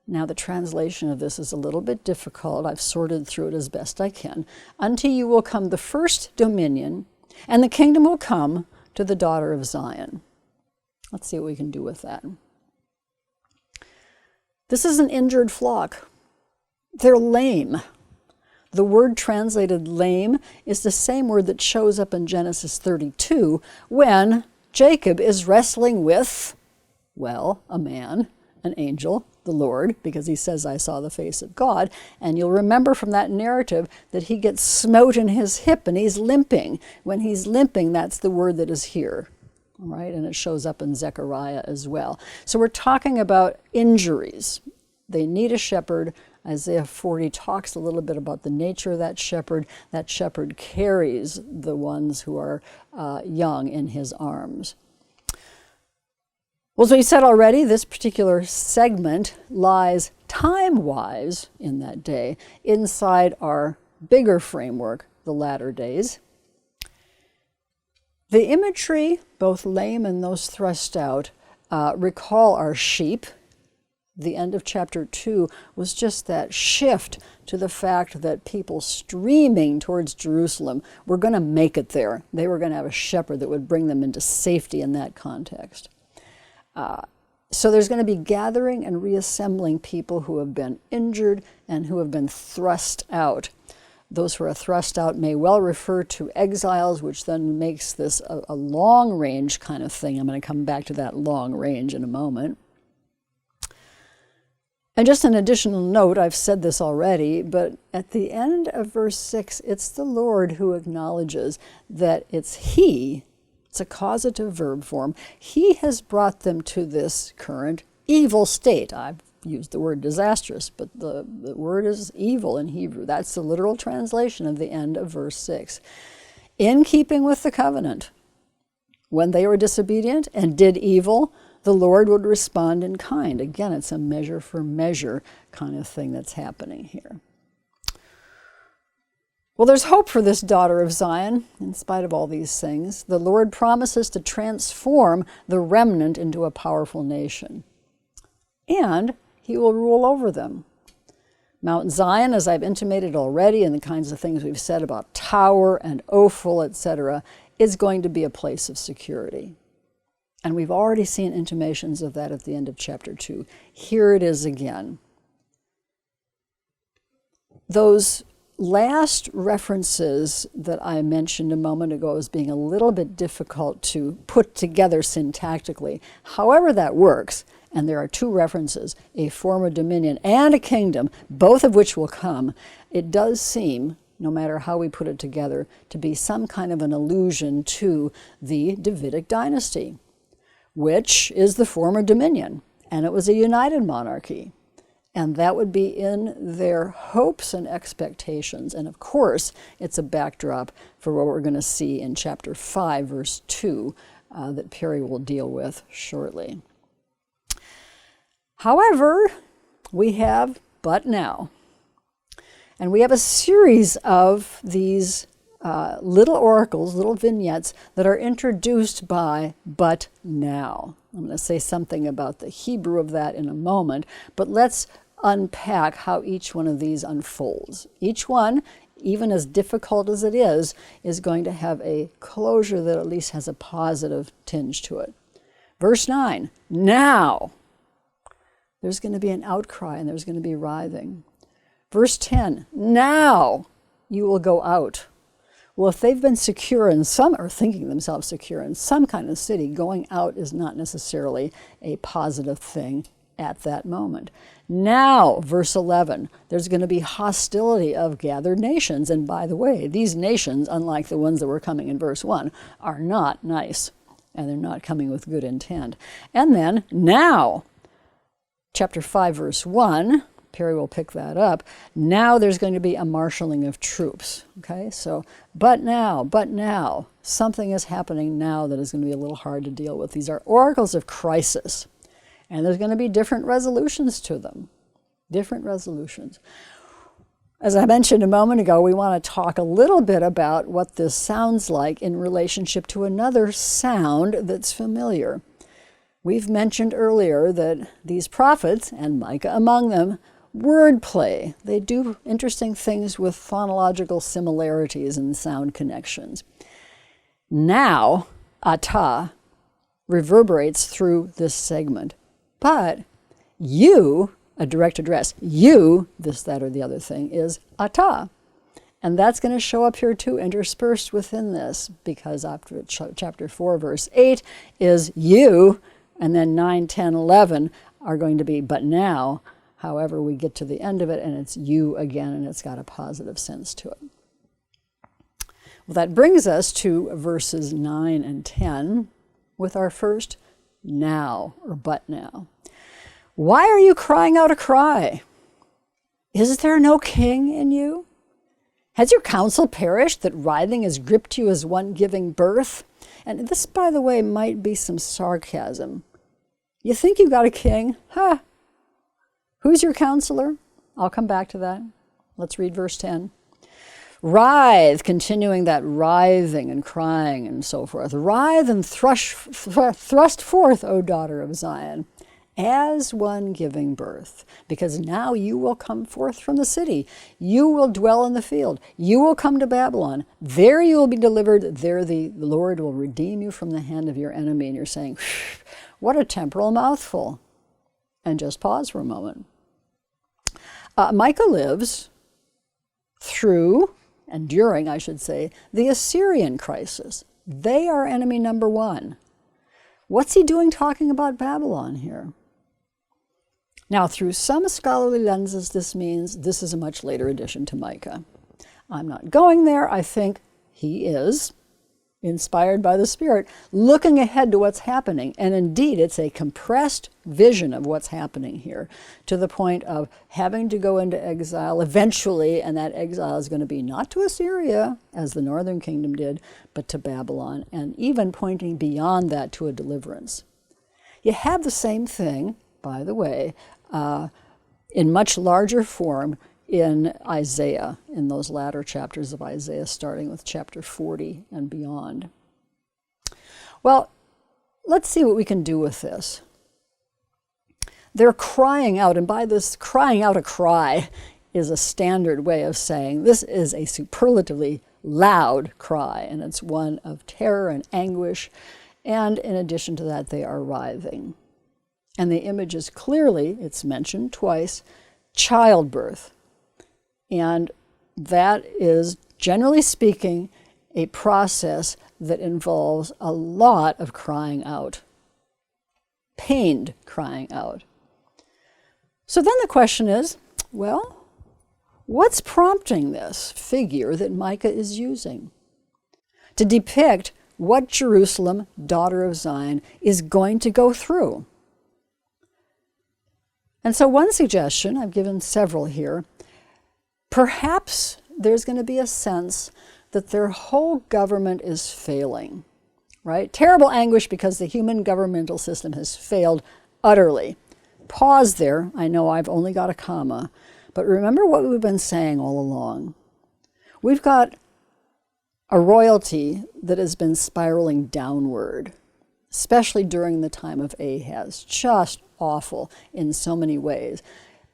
Speaker 2: now the translation of this is a little bit difficult. I've sorted through it as best I can. Unto you will come the first dominion, and the kingdom will come to the daughter of Zion. Let's see what we can do with that. This is an injured flock. They're lame. The word translated lame is the same word that shows up in Genesis 32 when Jacob is wrestling with, a man, an angel, the Lord, because he says, I saw the face of God. And you'll remember from that narrative that he gets smote in his hip and he's limping. When he's limping, that's the word that is here. All right, and it shows up in Zechariah as well. So we're talking about injuries. They need a shepherd. Isaiah 40 talks a little bit about the nature of that shepherd. That shepherd carries the ones who are young in his arms. Well, as we said already, this particular segment lies time-wise in that day inside our bigger framework, the latter days. The imagery, both lame and those thrust out, recall our sheep. The end of chapter 2 was just that shift to the fact that people streaming towards Jerusalem were going to make it there. They were going to have a shepherd that would bring them into safety in that context. So there's going to be gathering and reassembling people who have been injured and who have been thrust out. Those who are thrust out may well refer to exiles, which then makes this a long-range kind of thing. I'm going to come back to that long range in a moment. And just an additional note, I've said this already, but at the end of verse 6, it's the Lord who acknowledges that it's He, it's a causative verb form, He has brought them to this current evil state. I've used the word disastrous, but the word is evil in Hebrew. That's the literal translation of the end of verse 6. In keeping with the covenant, when they were disobedient and did evil, the Lord would respond in kind. Again, it's a measure for measure kind of thing that's happening here. Well, there's hope for this daughter of Zion, in spite of all these things. The Lord promises to transform the remnant into a powerful nation, and He will rule over them. Mount Zion, as I've intimated already, and the kinds of things we've said about Tower and Ophel, etc., is going to be a place of security. And we've already seen intimations of that at the end of chapter 2. Here it is again. Those last references that I mentioned a moment ago as being a little bit difficult to put together syntactically, however that works, and there are two references, a former dominion and a kingdom, both of which will come, it does seem, no matter how we put it together, to be some kind of an allusion to the Davidic dynasty, which is the former dominion, and it was a united monarchy. And that would be in their hopes and expectations. And of course, it's a backdrop for what we're going to see in chapter 5, verse 2, that Perry will deal with shortly. However, we have but now. And we have a series of these little oracles, little vignettes that are introduced by but now. I'm going to say something about the Hebrew of that in a moment, but let's unpack how each one of these unfolds. Each one, even as difficult as it is going to have a closure that at least has a positive tinge to it. Verse 9, now. There's going to be an outcry and there's going to be writhing. Verse 10, now you will go out. Well, if they've been secure in some, or thinking themselves secure in some kind of city, going out is not necessarily a positive thing at that moment. Now, verse 11, there's going to be hostility of gathered nations. And by the way, these nations, unlike the ones that were coming in verse 1, are not nice, and they're not coming with good intent. And then, now, chapter 5, verse 1, Perry will pick that up. Now there's going to be a marshaling of troops. Okay, so, but now, something is happening now that is going to be a little hard to deal with. These are oracles of crisis. And there's going to be different resolutions to them. Different resolutions. As I mentioned a moment ago, we want to talk a little bit about what this sounds like in relationship to another sound that's familiar. We've mentioned earlier that these prophets, and Micah among them, wordplay. They do interesting things with phonological similarities and sound connections. Now, atah reverberates through this segment. But you, a direct address, you, this, that, or the other thing, is atah. And that's going to show up here too, interspersed within this, because after chapter 4, verse 8 is you, and then 9, 10, 11 are going to be but now. However, we get to the end of it, and it's you again, and it's got a positive sense to it. Well, that brings us to verses 9 and 10 with our first now, or but now. Why are you crying out a cry? Is there no king in you? Has your counsel perished, that writhing has gripped you as one giving birth? And this, by the way, might be some sarcasm. You think you got a king? Ha! Who's your counselor? I'll come back to that. Let's read verse 10. Writhe, continuing that writhing and crying and so forth. Writhe and thrust forth, O daughter of Zion. as one giving birth, because now you will come forth from the city. You will dwell in the field. You will come to Babylon. There you will be delivered. There the Lord will redeem you from the hand of your enemy. And you're saying, what a temporal mouthful. And just pause for a moment. Micah lives through, and during, I should say, the Assyrian crisis. They are enemy number one. What's he doing talking about Babylon here? Now, through some scholarly lenses, this means this is a much later addition to Micah. I'm not going there. I think he is, inspired by the Spirit, looking ahead to what's happening. And indeed, it's a compressed vision of what's happening here, to the point of having to go into exile eventually, and that exile is going to be not to Assyria, as the northern kingdom did, but to Babylon, and even pointing beyond that to a deliverance. You have the same thing, by the way, in much larger form in Isaiah, in those latter chapters of Isaiah, starting with chapter 40 and beyond. Well, let's see what we can do with this. They're crying out, and by this crying out a cry is a standard way of saying this is a superlatively loud cry, and it's one of terror and anguish, and in addition to that, they are writhing. And the image is clearly, it's mentioned twice, childbirth. And that is, generally speaking, a process that involves a lot of crying out, pained crying out. So then the question is, well, what's prompting this figure that Micah is using to depict what Jerusalem, daughter of Zion, is going to go through? And so one suggestion, I've given several here, perhaps there's going to be a sense that their whole government is failing, right? Terrible anguish because the human governmental system has failed utterly. Pause there. I know I've only got a comma, but remember what we've been saying all along. We've got a royalty that has been spiraling downward, especially during the time of Ahaz. Just awful in so many ways.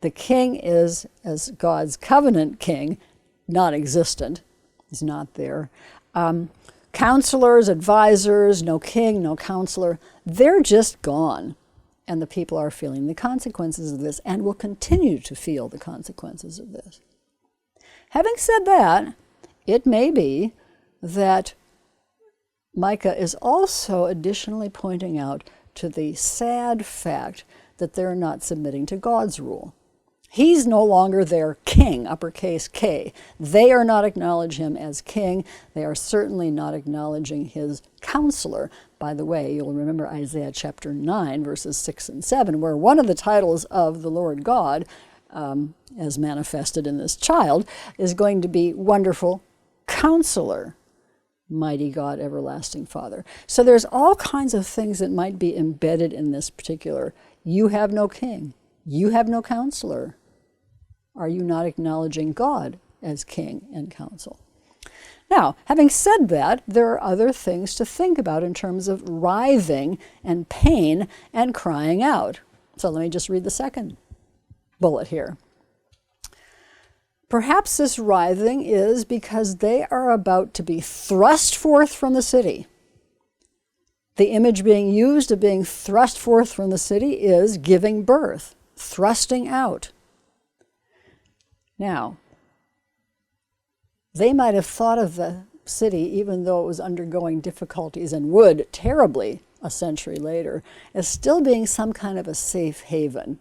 Speaker 2: The king is, as God's covenant king, non-existent. He's not there. Counselors, advisors, no king, no counselor, they're just gone. And the people are feeling the consequences of this and will continue to feel the consequences of this. Having said that, it may be that Micah is also additionally pointing out to the sad fact that they're not submitting to God's rule. He's no longer their king, uppercase K. They are not acknowledging him as king. They are certainly not acknowledging his counselor. By the way, you'll remember Isaiah chapter 9, verses 6 and 7, where one of the titles of the Lord God, as manifested in this child, is going to be Wonderful Counselor, Mighty God, Everlasting Father. So there's all kinds of things that might be embedded in this particular, you have no king, you have no counselor. Are you not acknowledging God as king and counsel? Now, having said that, there are other things to think about in terms of writhing and pain and crying out. So let me just read the second bullet here. Perhaps this writhing is because they are about to be thrust forth from the city. The image being used of being thrust forth from the city is giving birth, thrusting out. Now, they might have thought of the city, even though it was undergoing difficulties and would terribly a century later, as still being some kind of a safe haven.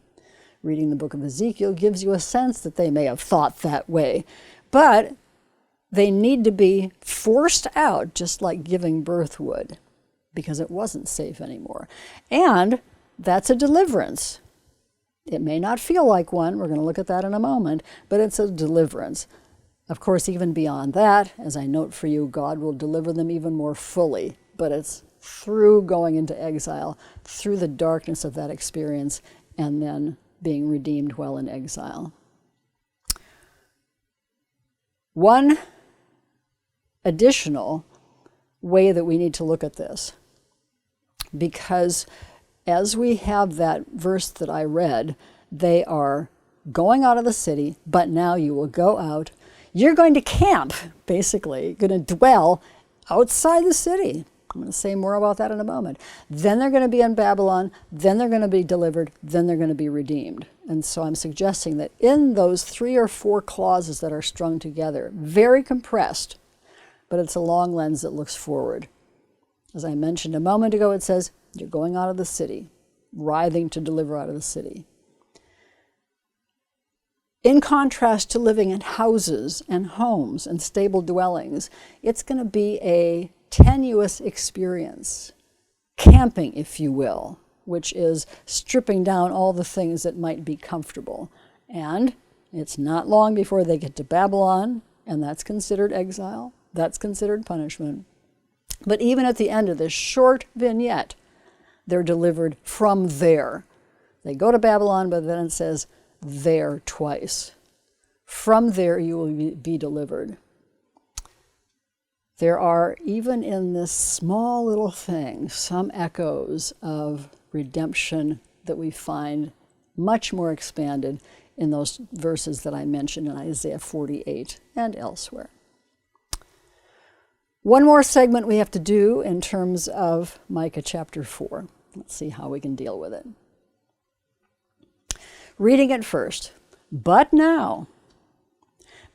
Speaker 2: Reading the book of Ezekiel gives you a sense that they may have thought that way. But they need to be forced out, just like giving birth would, because it wasn't safe anymore. And that's a deliverance. It may not feel like one, we're going to look at that in a moment, but it's a deliverance. Of course, even beyond that, as I note for you, God will deliver them even more fully, but it's through going into exile, through the darkness of that experience, and then being redeemed while in exile. One additional way that we need to look at this, because as we have that verse that I read, they are going out of the city, but now you will go out. You're going to camp, basically, going to dwell outside the city. I'm going to say more about that in a moment. Then they're going to be in Babylon, then they're going to be delivered, then they're going to be redeemed. And so I'm suggesting that in those 3 or 4 clauses that are strung together, very compressed, but it's a long lens that looks forward. As I mentioned a moment ago, it says, you're going out of the city, writhing to deliver out of the city. In contrast to living in houses and homes and stable dwellings, it's going to be a tenuous experience, camping, if you will, which is stripping down all the things that might be comfortable. And it's not long before they get to Babylon, and that's considered exile, that's considered punishment. But even at the end of this short vignette, they're delivered from there. They go to Babylon, but then it says, there twice. From there you will be delivered. There are, even in this small little thing, some echoes of redemption that we find much more expanded in those verses that I mentioned in Isaiah 48 and elsewhere. One more segment we have to do in terms of Micah chapter 4. Let's see how we can deal with it. Reading it first. But now,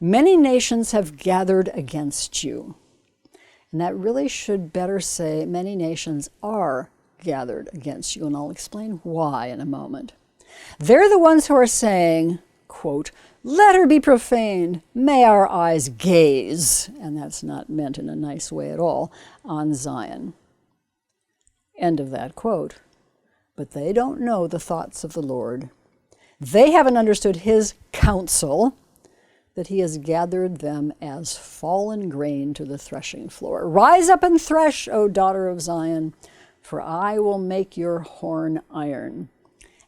Speaker 2: many nations have gathered against you. And that really should better say, many nations are gathered against you. And I'll explain why in a moment. They're the ones who are saying, quote, let her be profaned, may our eyes gaze, and that's not meant in a nice way at all, on Zion. End of that quote. But they don't know the thoughts of the Lord. They haven't understood his counsel, that he has gathered them as fallen grain to the threshing floor. Rise up and thresh, O daughter of Zion, for I will make your horn iron,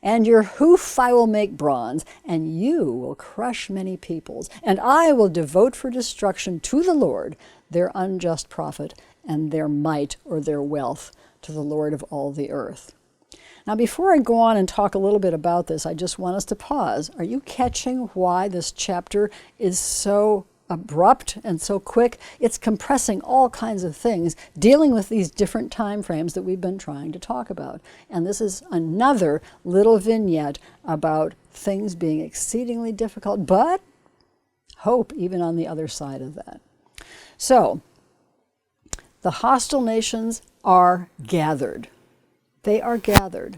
Speaker 2: and your hoof I will make bronze, and you will crush many peoples, and I will devote for destruction to the Lord their unjust profit, and their might or their wealth to the Lord of all the earth. Now, before I go on and talk a little bit about this, I just want us to pause. Are you catching why this chapter is so abrupt and so quick? It's compressing all kinds of things, dealing with these different time frames that we've been trying to talk about. And this is another little vignette about things being exceedingly difficult, but hope even on the other side of that. So, the hostile nations are gathered. They are gathered.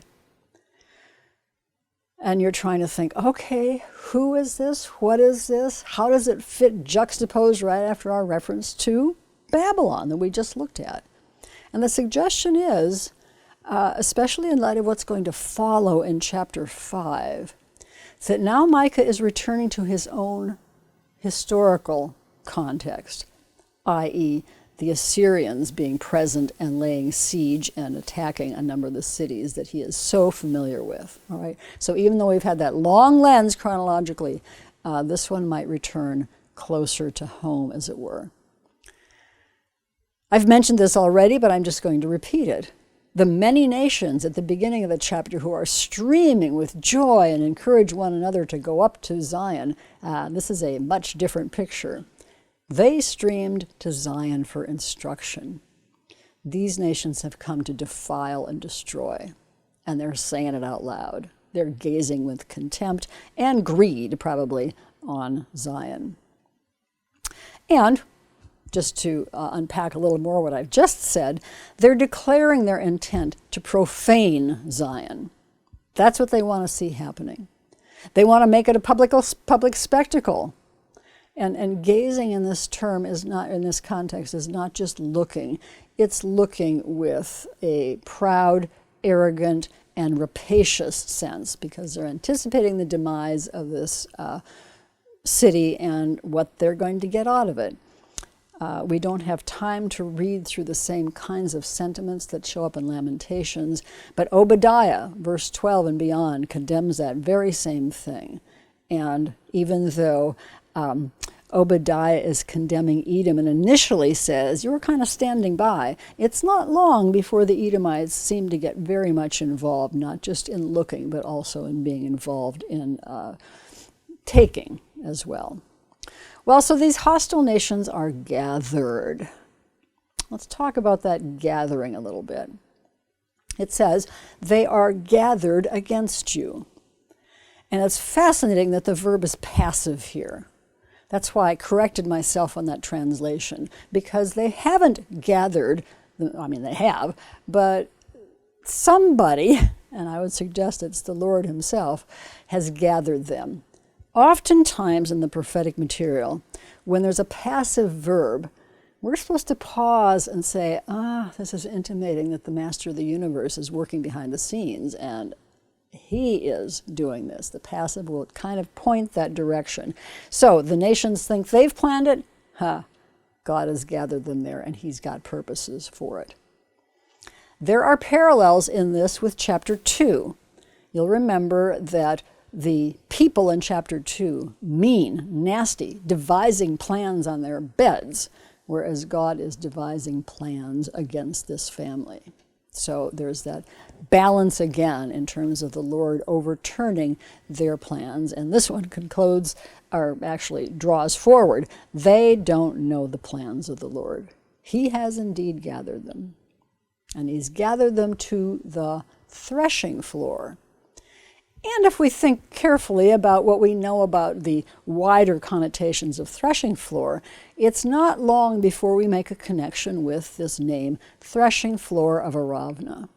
Speaker 2: And you're trying to think, okay, who is this? What is this? How does it fit juxtaposed right after our reference to Babylon that we just looked at? And the suggestion is, especially in light of what's going to follow in chapter 5, that now Micah is returning to his own historical context, i.e., the Assyrians being present and laying siege and attacking a number of the cities that he is so familiar with. All right. So even though we've had that long lens chronologically, this one might return closer to home, as it were. I've mentioned this already, but I'm just going to repeat it. The many nations at the beginning of the chapter who are streaming with joy and encourage one another to go up to Zion, this is a much different picture. They streamed to Zion for instruction. These nations have come to defile and destroy, and they're saying it out loud. They're gazing with contempt and greed, probably, on Zion. And, just to unpack a little more what I've just said, they're declaring their intent to profane Zion. That's what they want to see happening. They want to make it a public spectacle. And gazing in this term is not, in this context, is not just looking. It's looking with a proud, arrogant, and rapacious sense, because they're anticipating the demise of this city and what they're going to get out of it. We don't have time to read through the same kinds of sentiments that show up in Lamentations, but Obadiah, verse 12 and beyond, condemns that very same thing. And even though Obadiah is condemning Edom and initially says, you're kind of standing by. It's not long before the Edomites seem to get very much involved, not just in looking, but also in being involved in taking as well. Well, so these hostile nations are gathered. Let's talk about that gathering a little bit. It says, they are gathered against you. And it's fascinating that the verb is passive here. That's why I corrected myself on that translation, because they haven't gathered, I mean, they have, but somebody, and I would suggest it's the Lord himself, has gathered them. Oftentimes in the prophetic material, when there's a passive verb, we're supposed to pause and say, this is intimating that the master of the universe is working behind the scenes, and he is doing this. The passive will kind of point that direction. So the nations think they've planned it. God has gathered them there, and he's got purposes for it. There are parallels in this with chapter 2. You'll remember that the people in chapter 2, mean, nasty, devising plans on their beds, whereas God is devising plans against this family. So there's that balance again in terms of the Lord overturning their plans. And this one concludes, or actually draws forward, they don't know the plans of the Lord. He has indeed gathered them. And he's gathered them to the threshing floor. And if we think carefully about what we know about the wider connotations of threshing floor, it's not long before we make a connection with this name, threshing floor of Aravna.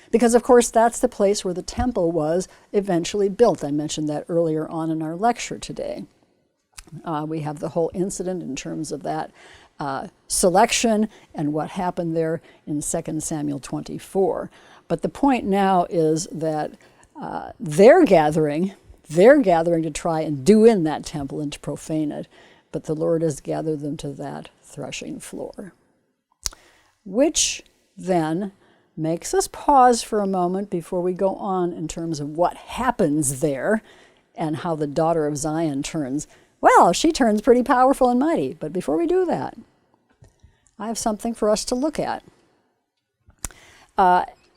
Speaker 2: Because, of course, that's the place where the temple was eventually built. I mentioned that earlier on in our lecture today. We have the whole incident in terms of that selection and what happened there in 2 Samuel 24. But the point now is that they're gathering to try and do in that temple and to profane it, but the Lord has gathered them to that threshing floor. Which then makes us pause for a moment before we go on in terms of what happens there and how the daughter of Zion turns. Well, she turns pretty powerful and mighty, but before we do that, I have something for us to look at.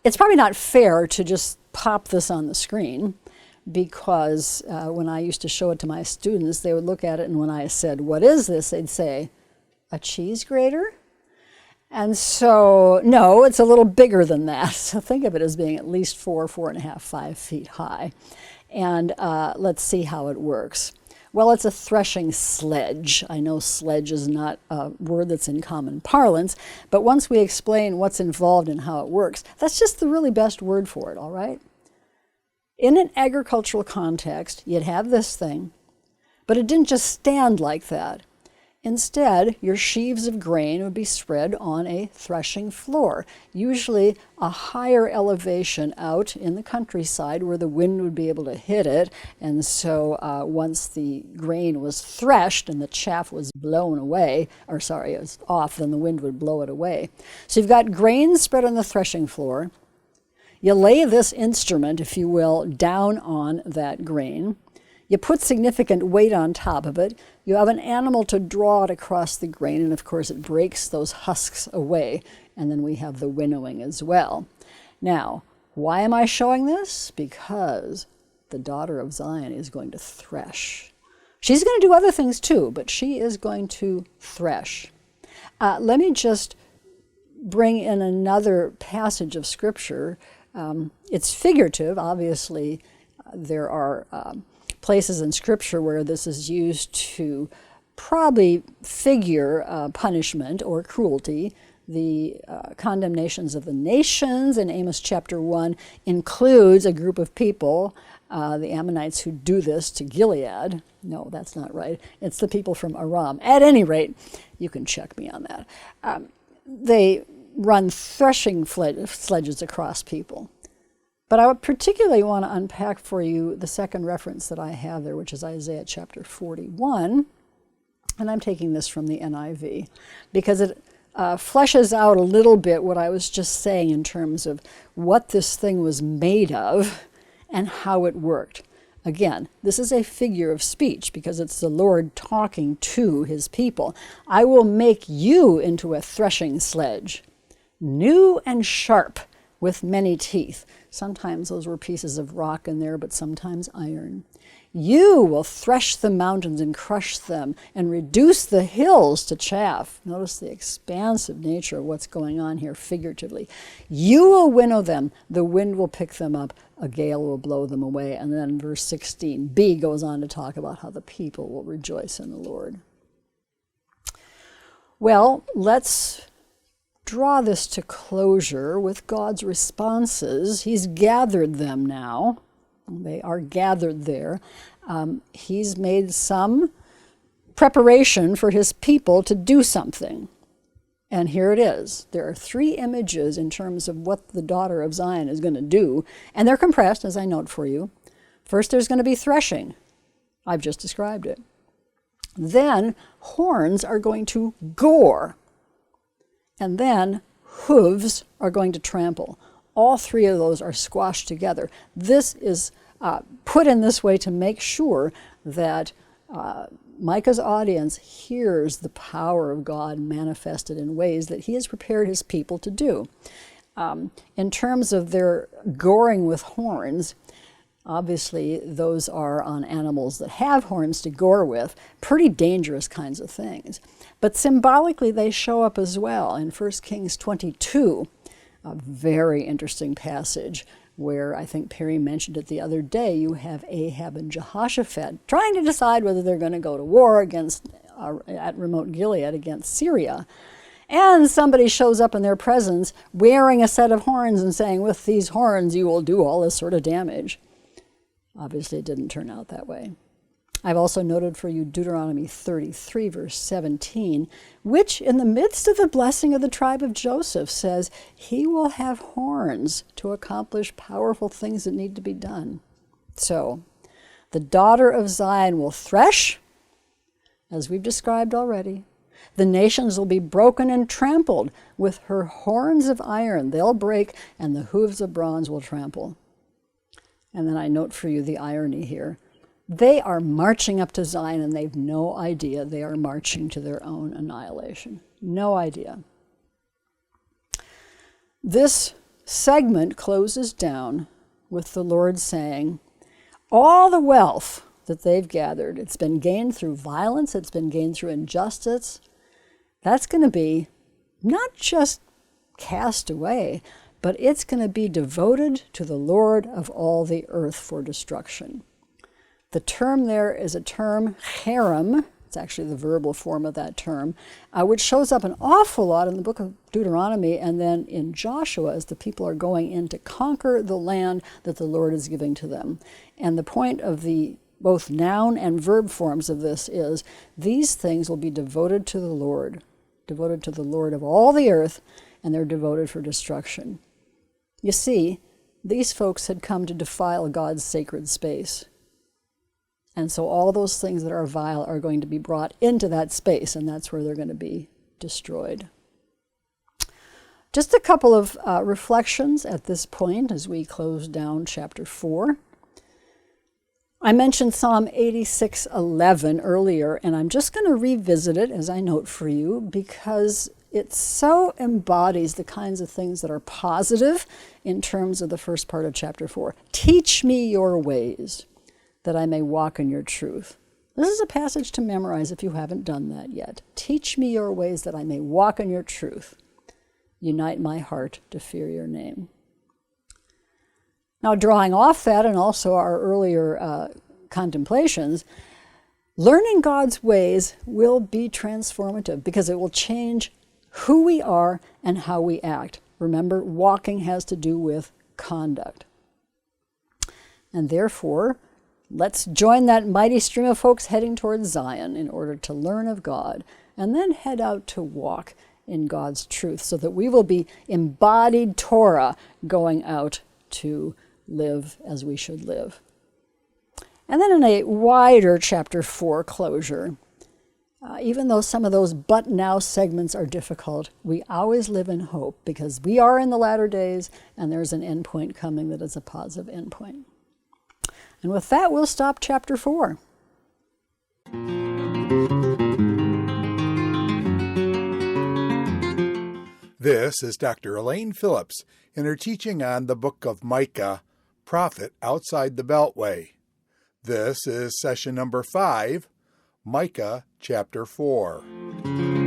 Speaker 2: It's probably not fair to just pop this on the screen, because when I used to show it to my students, they would look at it, and when I said, what is this? They'd say, a cheese grater? And so, no, it's a little bigger than that. So think of it as being at least 4.5, 5 feet high. And let's see how it works. Well, it's a threshing sledge. I know sledge is not a word that's in common parlance, but once we explain what's involved and how it works, that's just the really best word for it, all right? In an agricultural context, you'd have this thing, but it didn't just stand like that. Instead, your sheaves of grain would be spread on a threshing floor, usually a higher elevation out in the countryside where the wind would be able to hit it. And so once the grain was threshed and the chaff was blown away, it was off, then the wind would blow it away. So you've got grain spread on the threshing floor. You lay this instrument, if you will, down on that grain. You put significant weight on top of it. You have an animal to draw it across the grain, and of course it breaks those husks away. And then we have the winnowing as well. Now, why am I showing this? Because the daughter of Zion is going to thresh. She's going to do other things too, but she is going to thresh. Let me just bring in another passage of Scripture. It's figurative, obviously. There are places in Scripture where this is used to probably figure punishment or cruelty. The condemnations of the nations in Amos chapter 1 includes a group of people, the Ammonites, who do this to Gilead. No, that's not right. It's the people from Aram. At any rate, you can check me on that. They run threshing sledges across people. But I would particularly want to unpack for you the second reference that I have there, which is Isaiah chapter 41. And I'm taking this from the NIV because it fleshes out a little bit what I was just saying in terms of what this thing was made of and how it worked. Again, this is a figure of speech because it's the Lord talking to his people. I will make you into a threshing sledge, new and sharp with many teeth. Sometimes those were pieces of rock in there, but sometimes iron. You will thresh the mountains and crush them and reduce the hills to chaff. Notice the expansive nature of what's going on here figuratively. You will winnow them. The wind will pick them up. A gale will blow them away. And then verse 16b goes on to talk about how the people will rejoice in the Lord. Well, let's draw this to closure with God's responses. He's gathered them now. They are gathered there. He's made some preparation for his people to do something. And here it is. There are 3 images in terms of what the daughter of Zion is going to do, and they're compressed, as I note for you. First, there's going to be threshing. I've just described it. Then, horns are going to gore. And then, hooves are going to trample. All 3 of those are squashed together. This is put in this way to make sure that Micah's audience hears the power of God manifested in ways that he has prepared his people to do. In terms of their goring with horns, obviously those are on animals that have horns to gore with, pretty dangerous kinds of things. But symbolically they show up as well in 1 Kings 22, a very interesting passage where I think Perry mentioned it the other day. You have Ahab and Jehoshaphat trying to decide whether they're going to go to war at remote Gilead against Syria. And somebody shows up in their presence wearing a set of horns and saying, with these horns you will do all this sort of damage. Obviously it didn't turn out that way. I've also noted for you Deuteronomy 33, verse 17, which in the midst of the blessing of the tribe of Joseph says, he will have horns to accomplish powerful things that need to be done. So, the daughter of Zion will thresh, as we've described already. The nations will be broken and trampled. With her horns of iron they'll break, and the hooves of bronze will trample. And then I note for you the irony here. They are marching up to Zion, and they've no idea they are marching to their own annihilation. No idea. This segment closes down with the Lord saying, all the wealth that they've gathered, it's been gained through violence, it's been gained through injustice, that's going to be not just cast away, but it's going to be devoted to the Lord of all the earth for destruction. The term there is a term, cherem, it's actually the verbal form of that term, which shows up an awful lot in the book of Deuteronomy and then in Joshua as the people are going in to conquer the land that the Lord is giving to them. And the point of the both noun and verb forms of this is these things will be devoted to the Lord of all the earth, and they're devoted for destruction. You see, these folks had come to defile God's sacred space. And so all those things that are vile are going to be brought into that space, and that's where they're going to be destroyed. Just a couple of reflections at this point as we close down chapter 4. I mentioned Psalm 86:11 earlier, and I'm just going to revisit it as I note for you because it so embodies the kinds of things that are positive in terms of the first part of chapter 4. Teach me your ways, that I may walk in your truth. This is a passage to memorize if you haven't done that yet. Teach me your ways that I may walk in your truth. Unite my heart to fear your name. Now, drawing off that and also our earlier contemplations, learning God's ways will be transformative because it will change who we are and how we act. Remember, walking has to do with conduct. And therefore, let's join that mighty stream of folks heading towards Zion in order to learn of God and then head out to walk in God's truth so that we will be embodied Torah going out to live as we should live. And then in a wider chapter 4 closure, even though some of those but now segments are difficult, we always live in hope because we are in the latter days and there's an end point coming that is a positive end point. And with that, we'll stop chapter 4.
Speaker 1: This is Dr. Elaine Phillips in her teaching on the book of Micah, Prophet Outside the Beltway. This is session number 5, Micah Chapter 4.